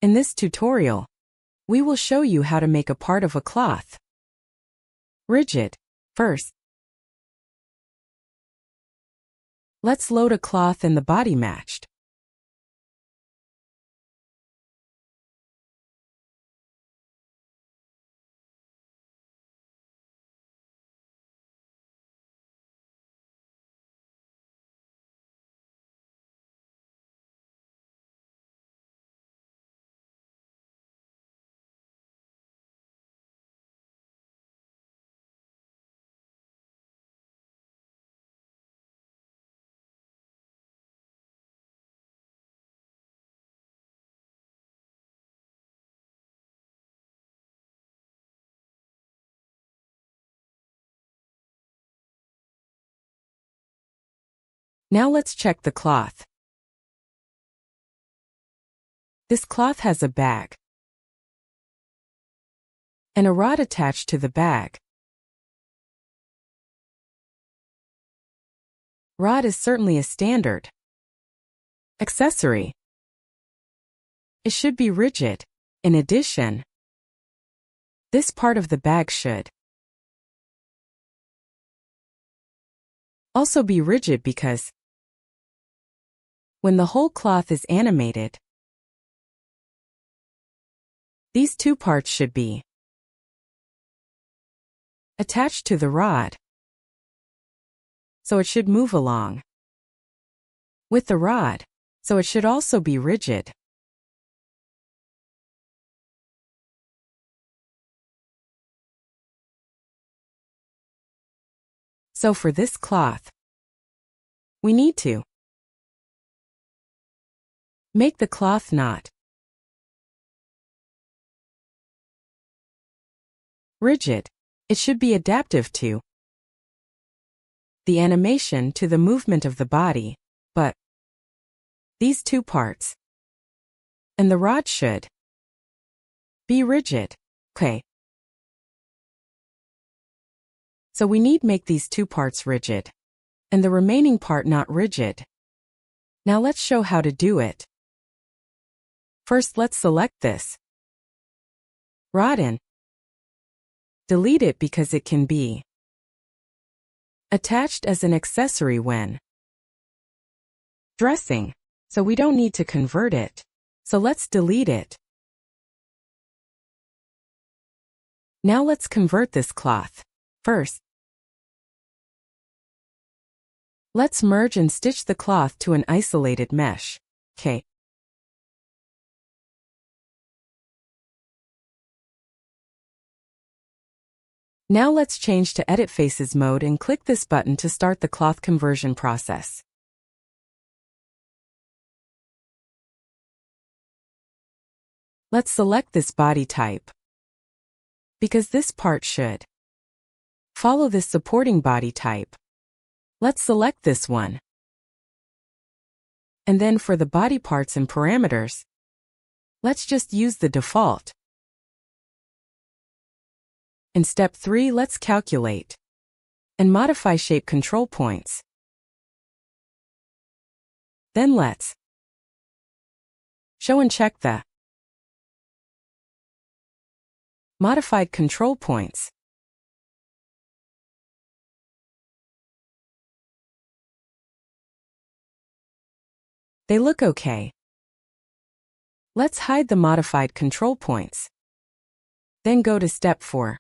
In this tutorial, we will show you how to make a part of a cloth rigid. First, let's load a cloth and the body matched. Now let's check the cloth. This cloth has a bag and a rod attached to the bag. Rod is certainly a standard accessory. It should be rigid. In addition, this part of the bag should also be rigid because when the whole cloth is animated, these two parts should be attached to the rod, so it should move along with the rod, so it should also be rigid. So for this cloth, we need to make the cloth not rigid. It should be adaptive to the animation, to the movement of the body, but these two parts and the rod should be rigid. Okay. So we need make these two parts rigid and the remaining part not rigid. Now let's show how to do it. First, let's select this rod and delete it because it can be attached as an accessory when dressing, so we don't need to convert it. So let's delete it. Now let's convert this cloth. First, let's merge and stitch the cloth to an isolated mesh. Okay. Now let's change to Edit Faces mode and click this button to start the cloth conversion process. Let's select this body type because this part should follow this supporting body type. Let's select this one. And then for the body parts and parameters, let's just use the default. In step 3, let's calculate and modify shape control points. Then let's show and check the modified control points. They look okay. Let's hide the modified control points. Then go to step 4.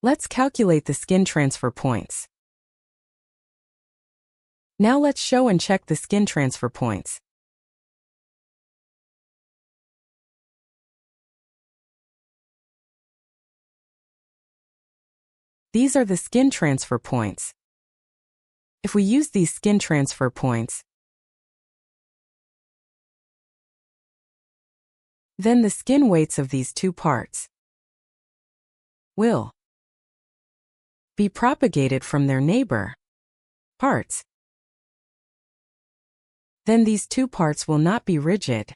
Let's calculate the skin transfer points. Now let's show and check the skin transfer points. These are the skin transfer points. If we use these skin transfer points, then the skin weights of these two parts will be propagated from their neighbor parts. Then these two parts will not be rigid.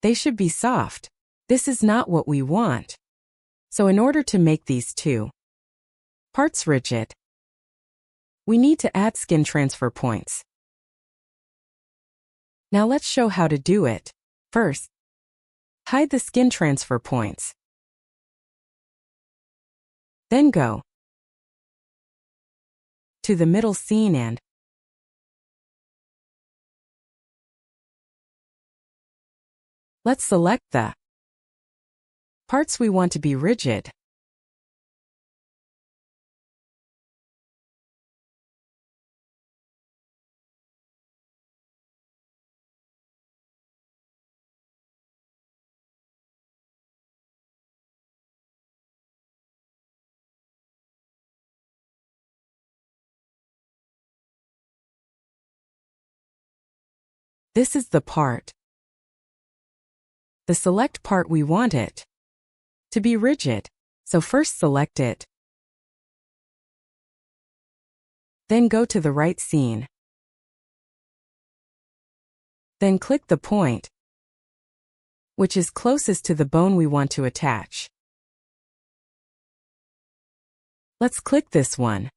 They should be soft. This is not what we want. So in order to make these two parts rigid, we need to add skin transfer points. Now let's show how to do it. First, hide the skin transfer points. Then go to the middle scene and let's select the parts we want to be rigid. This is the part. The select part we want it to be rigid, so first select it. Then go to the right scene. Then click the point, which is closest to the bone we want to attach. Let's click this one.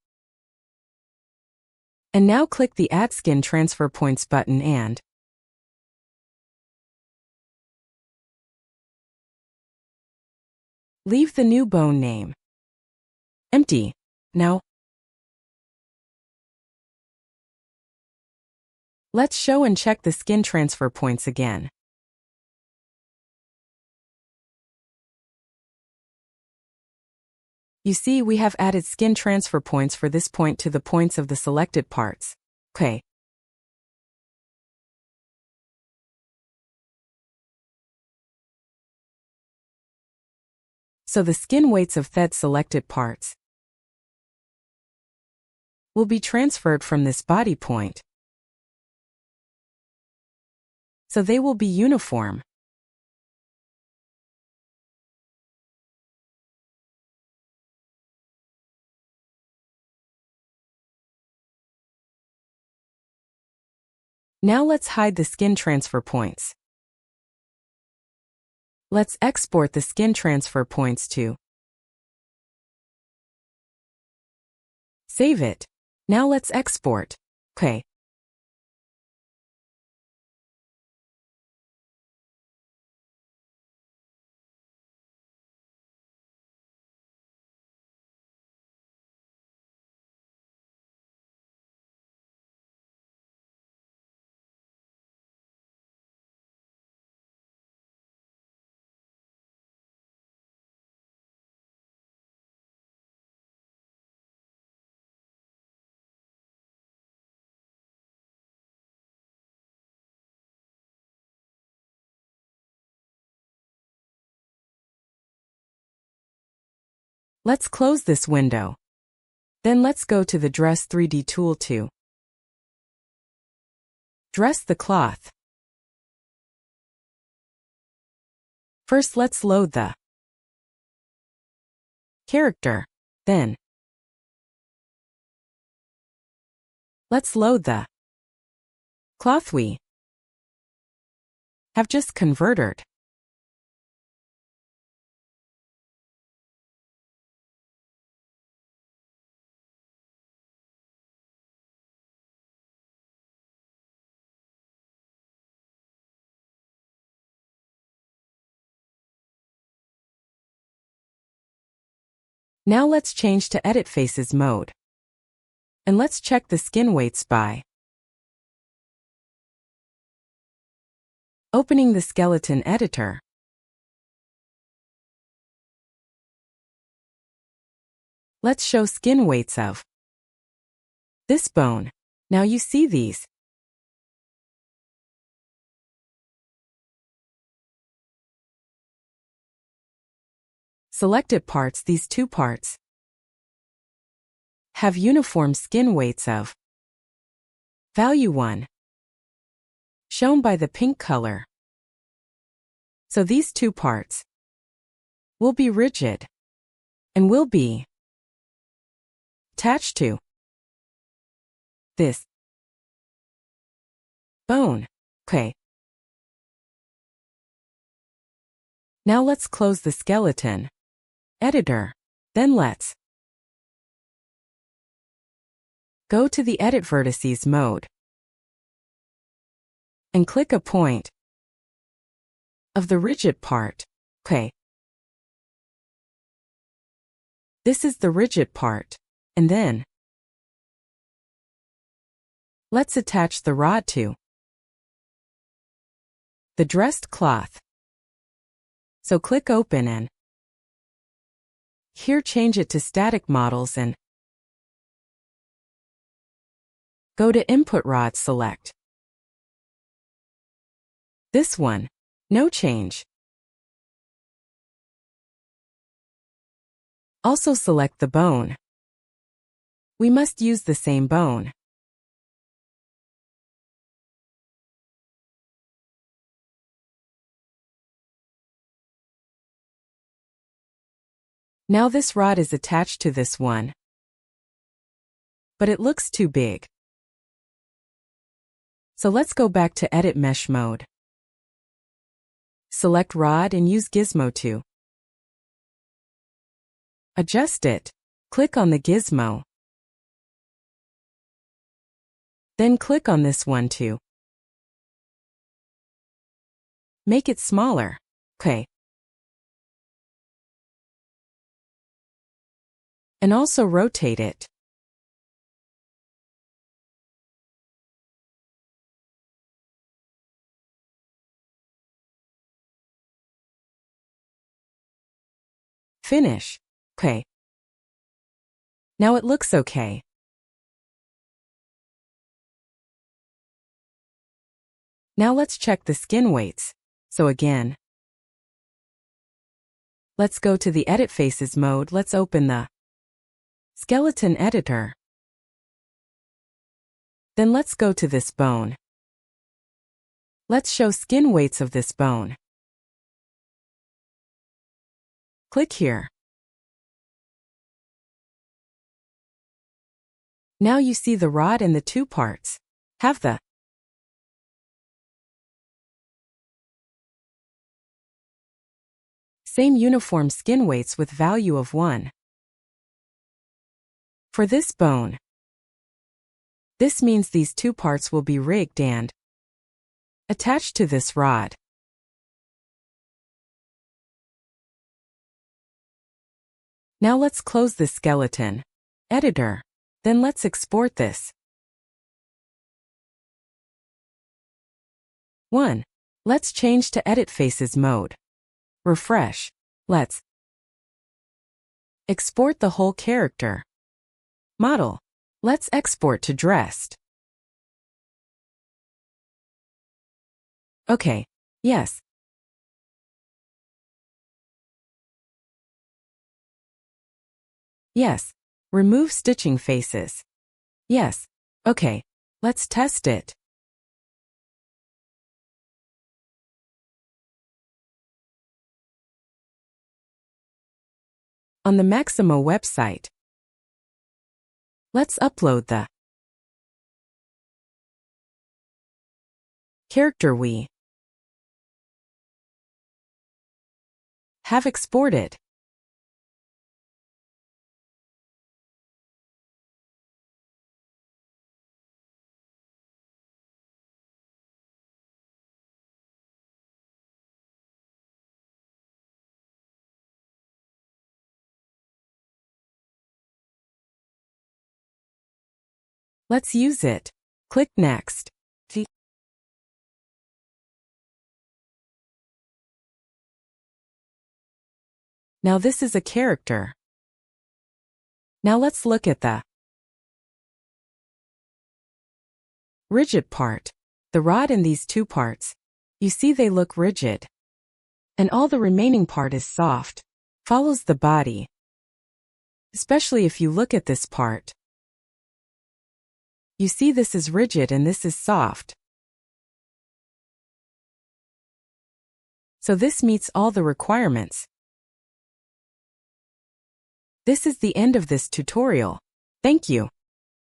And now click the Add Skin Transfer Points button and leave the new bone name empty. Now, let's show and check the skin transfer points again. You see, we have added skin transfer points for this point to the points of the selected parts. Okay. So the skin weights of the selected parts will be transferred from this body point, so they will be uniform. Now let's hide the skin transfer points. Let's export the skin transfer points to save it. Now let's export. Okay. Let's close this window. Then let's go to the Dress 3D tool to dress the cloth. First, let's load the character. Then, let's load the cloth we have just converted. Now let's change to Edit Faces mode. And let's check the skin weights by opening the skeleton editor. Let's show skin weights of this bone. Now you see these selected parts, these two parts, have uniform skin weights of value 1, shown by the pink color. So these two parts will be rigid and will be attached to this bone. Okay. Now let's close the skeleton editor. Then let's go to the Edit Vertices mode. and click a point of the rigid part. Okay. This is the rigid part. And then let's attach the rod to the dressed cloth. So click Open and here change it to Static Models and go to Input Rod Select. This one, no change. Also select the bone. We must use the same bone. Now this rod is attached to this one, but it looks too big. So let's go back to Edit Mesh mode. Select Rod and use Gizmo to adjust it. Click on the gizmo. Then click on this one to make it smaller. Okay. And also rotate it. Finish. Okay. Now it looks okay. Now let's check the skin weights. So again, let's go to the Edit Faces mode. Let's open the Skeleton Editor. Then let's go to this bone. Let's show skin weights of this bone. Click here. Now you see the rod and the two parts have the same uniform skin weights with value of 1. For this bone, this means these two parts will be rigged and attached to this rod. Now let's close the skeleton editor. Then let's export this. 1. Let's change to Edit Faces mode. Refresh. Let's export the whole character model. Let's export to dressed. Okay. Yes. Yes. Remove stitching faces. Yes. Okay. Let's test it. On the Maximo website, let's upload the character we have exported. Let's use it. Click Next. Now this is a character. Now let's look at the rigid part. The rod in these two parts. You see they look rigid. And all the remaining part is soft. Follows the body. Especially if you look at this part. You see this is rigid and this is soft. So this meets all the requirements. This is the end of this tutorial. Thank you.